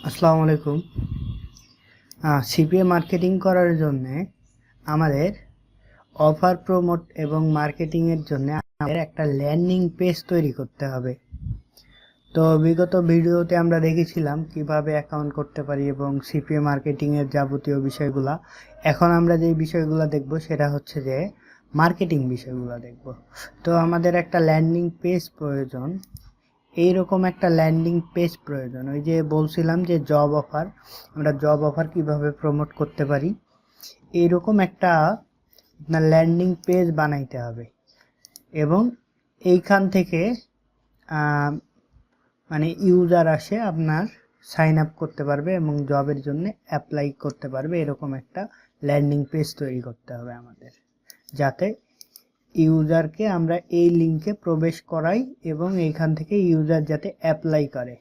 আসসালামু আলাইকুম। CPA marketing করার জন্য আমাদের অফার প্রমোট এবং মার্কেটিংয়ের জন্য আমাদের একটা ল্যান্ডিং পেজ তৈরি করতে হবে। তো বিগত ভিডিওতে আমরা দেখেছিলাম কিভাবে অ্যাকাউন্ট করতে পারি এবং সিপিএ মার্কেটিংয়ের যাবতীয় বিষয়গুলা। এখন আমরা যে বিষয়গুলো দেখব সেটা হচ্ছে যে মার্কেটিং বিষয়গুলো দেখব। তো আমাদের একটা ল্যান্ডিং পেজ প্রয়োজন। এইরকম একটা ল্যান্ডিং পেজ প্রয়োজন। ওই যে বলছিলাম যে জব অফার, আমরা জব অফার কিভাবে প্রমোট করতে পারি, এইরকম একটা আপনার ল্যান্ডিং পেজ বানাইতে হবে এবং এইখান থেকে মানে ইউজার আসে আপনার সাইন আপ করতে পারবে এবং জবের জন্য অ্যাপ্লাই করতে পারবে। এরকম একটা ল্যান্ডিং পেজ তৈরি করতে হবে আমাদের, যাতে ইউজারকে আমরা এই লিঙ্কে প্রবেশ করাই এবং এইখান থেকে ইউজার যাতে অ্যাপ্লাই করে।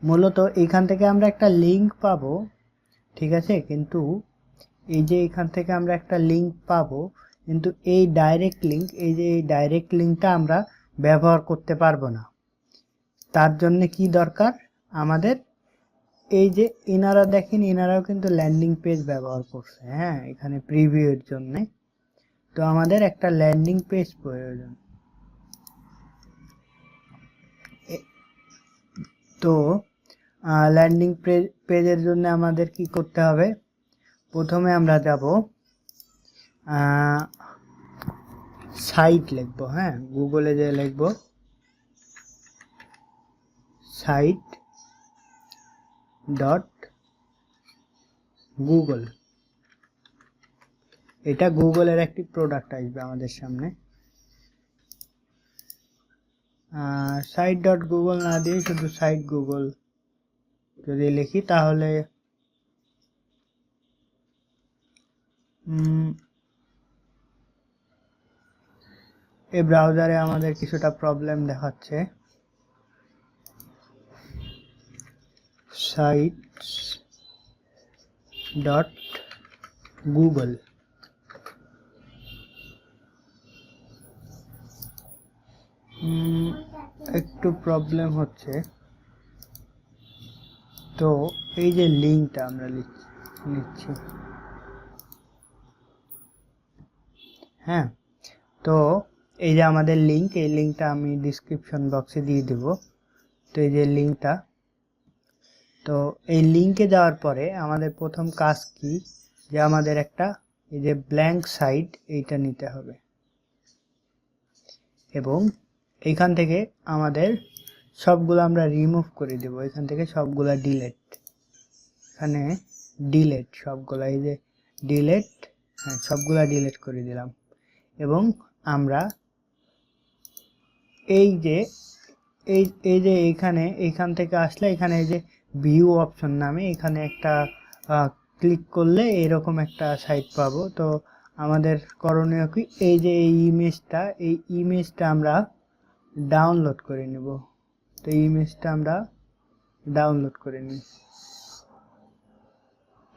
মূলত এইখান থেকে আমরা একটা লিঙ্ক পাবো, ঠিক আছে, কিন্তু এই যে এখান থেকে আমরা একটা লিঙ্ক পাবো, কিন্তু এই ডাইরেক্ট লিঙ্কটা আমরা ব্যবহার করতে পারবো না। তার জন্য কি দরকার আমাদের, এই যে এনারা দেখেন, এনারাও কিন্তু ল্যান্ডিং পেজ ব্যবহার করছে, হ্যাঁ, এখানে প্রিভিউয়ের জন্য। তো আমাদের একটা ল্যান্ডিং পেজ প্রয়োজন। তো ল্যান্ডিং পেজের জন্য আমাদের কি করতে হবে, প্রথমে আমরা যাব সাইট লিখব, হ্যাঁ, গুগলে যে লিখব সাইট ডট গুগল, এটা গুগলের একটি প্রোডাক্ট আসবে আমাদের সামনে। সাইট ডট গুগল না দিয়ে শুধু সাইট গুগল যদি লিখি তাহলে এই ব্রাউজারে আমাদের কিছুটা প্রবলেম দেখাচ্ছে। সাইটস ডট গুগল, একটু প্রবলেম হচ্ছে। তো এই যে লিঙ্কটা আমরা নিচ্ছি, হ্যাঁ, তো এই যে আমাদের লিঙ্ক, এই লিঙ্কটা আমি ডিসক্রিপশন বক্সে দিয়ে দেব। তো এই যে লিঙ্কটা, তো এই লিঙ্কে যাওয়ার পরে আমাদের প্রথম কাজ কি, যে আমাদের একটা এই যে ব্ল্যাঙ্ক সাইট এইটা নিতে হবে এবং এইখান থেকে আমাদের সবগুলো আমরা রিমুভ করে দেব, এখান থেকে সবগুলা ডিলেট, এখানে ডিলেট সবগুলা, এই যে ডিলেট, হ্যাঁ, সবগুলা ডিলেট করে দিলাম। এবং আমরা এই যে এইখান থেকে আসলে এখানে এই যে ভিউ অপশন নামে এখানে একটা ক্লিক করলে এরকম একটা সাইট পাবো। তো আমাদের করণীয় কি, এই যে এই ইমেজটা আমরা ডাউনলোড করে নেব। তো ইমেজটা আমরা ডাউনলোড করে নিই।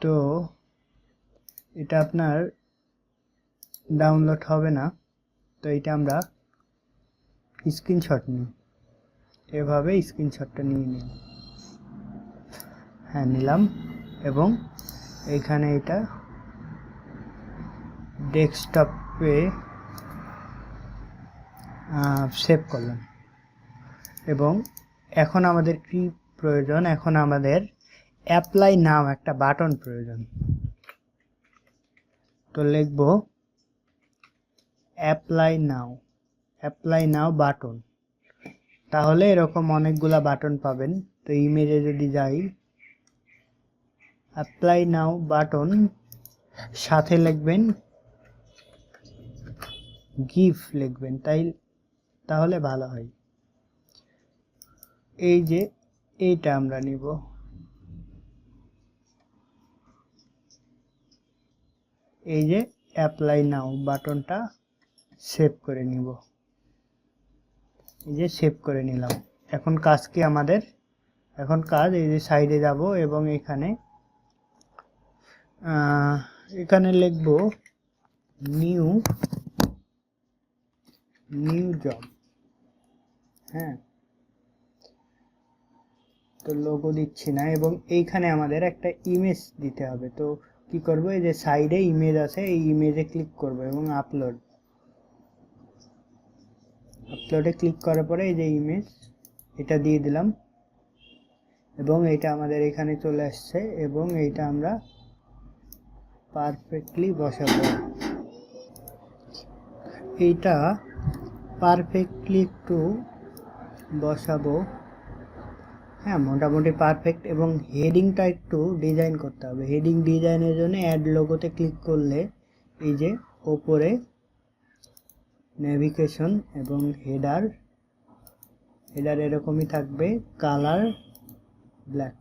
তো এটা আপনার ডাউনলোড হবে না, তো এটা আমরা স্ক্রিনশট নিই, এভাবে স্ক্রিনশটটা নিয়ে নিই, হ্যাঁ, নিলাম এবং এইখানে এটা ডেস্কটপে সেভ করলাম। এবং এখন আমাদের কি প্রয়োজন, এখন আমাদের অ্যাপ্লাই নাও একটা বাটন প্রয়োজন। তো লিখব অ্যাপ্লাই নাও বাটন, তাহলে এরকম অনেকগুলা বাটন পাবেন। তো ইমেজে যদি যাই, অ্যাপ্লাই নাও বাটন, সাথে লিখবেন গিফ লিখবেন, তাহলে ভালো হয়। এই যে এইটা আমরা নিব, এই যে অ্যাপ্লাই নাও বাটনটা সেভ করে নিব, এই যে সেভ করে নিলাম। এখন কাজ কি আমাদের, এখন কাজ এই যে সাইডে যাব এবং এখানে লিখব নিউ জব, হ্যাঁ, তো লোগো দিচ্ছি না, এবং এইখানে আমাদের একটা ইমেজ দিতে হবে। তো কি করব, এই যে সাইডে ইমেজ আছে, এই ইমেজে ক্লিক করব এবং আপলোডে ক্লিক করার পরে এই যে ইমেজ এটা দিয়ে দিলাম, এবং এটা আমাদের এখানে চলে আসছে, এবং এইটা আমরা পারফেক্টলি বসাবো। এইটা পারফেক্টলি একটু বসাবো, হ্যাঁ মোটামুটি পারফেক্ট। এবং হেডিংটা একটু ডিজাইন করতে হবে। হেডিং ডিজাইনের জন্য অ্যাড লোগোতে ক্লিক করলে এই যে ওপরে নেভিগেশন এবং হেডার এরকমই থাকবে, কালার ব্ল্যাক।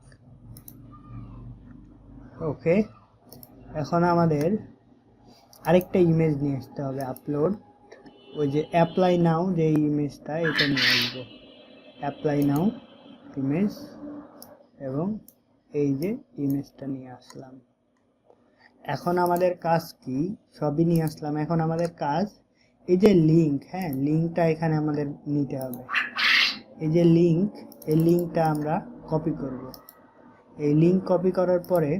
ওকে, এখন আমাদের আরেকটা ইমেজ নিয়ে আসতে হবে, আপলোড। ওই যে অ্যাপ্লাই নাও যে ইমেজটা, এটা নিয়ে আসবো, অ্যাপ্লাই নাও ইমেজ, এবং এই যে ইমেজটা নিয়ে আসলাম। এখন আমাদের কাজ কি, সবই নিয়ে আসলাম। এখন আমাদের কাজ এই যে লিঙ্ক, হ্যাঁ লিঙ্কটা এখানে আমাদের নিতে হবে। এই যে লিঙ্ক, এই লিঙ্কটা আমরা কপি করব। এই লিঙ্ক কপি করার পরে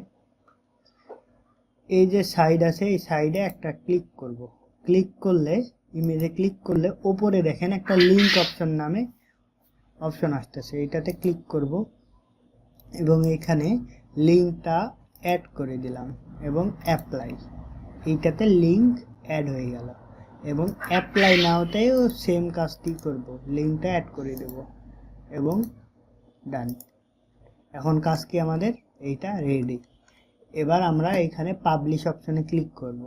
এই যে সাইড আছে, এই সাইডে একটা ক্লিক করব। ক্লিক করলে, ইমেজে ক্লিক করলে ওপরে দেখেন একটা লিঙ্ক অপশন নামে অপশন আসতেছে, এটাতে ক্লিক করব এবং এখানে লিঙ্কটা অ্যাড করে দিলাম এবং অ্যাপ্লাই, এইটাতে লিঙ্ক অ্যাড হয়ে গেল। এবং অ্যাপ্লাই নাওতেও সেম কাজটি করব, লিঙ্কটা অ্যাড করে দেব এবং ডান। এখন কাজ কি আমাদের, এইটা রেডি। এবার আমরা এখানে পাবলিশ অপশনে ক্লিক করব।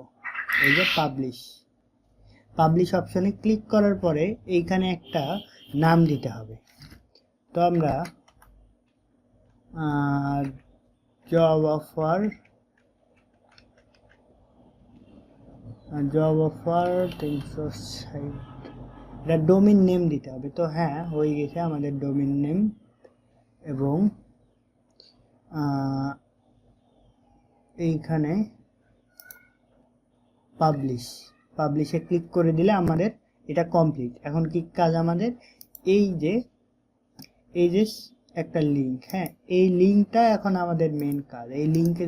এই যে পাবলিশ অপশনে ক্লিক করার পরে এইখানে একটা নাম দিতে হবে। তো আমরা জব অফার 360, এটা ডোমেইন নেম দিতে হবে। তো হ্যাঁ হয়ে গেছে আমাদের ডোমেইন নেম। এবং এইখানে পাবলিশে ক্লিক করে দিলে আমাদের এটা কমপ্লিট। এখন কি কাজ আমাদের, এই যে একটা লিঙ্ক, হ্যাঁ এই লিঙ্কটা এখন আমাদের মেন কাজ। এই লিঙ্কে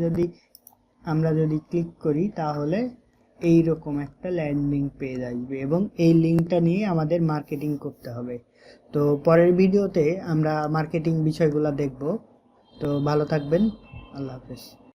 আমরা যদি ক্লিক করি তাহলে এইরকম একটা ল্যান্ডিং পেজ আসবে, এবং এই লিঙ্কটা নিয়ে আমাদের মার্কেটিং করতে হবে। তো পরের ভিডিওতে আমরা মার্কেটিং বিষয়গুলো দেখব। তো ভালো থাকবেন, আল্লাহ হাফেজ।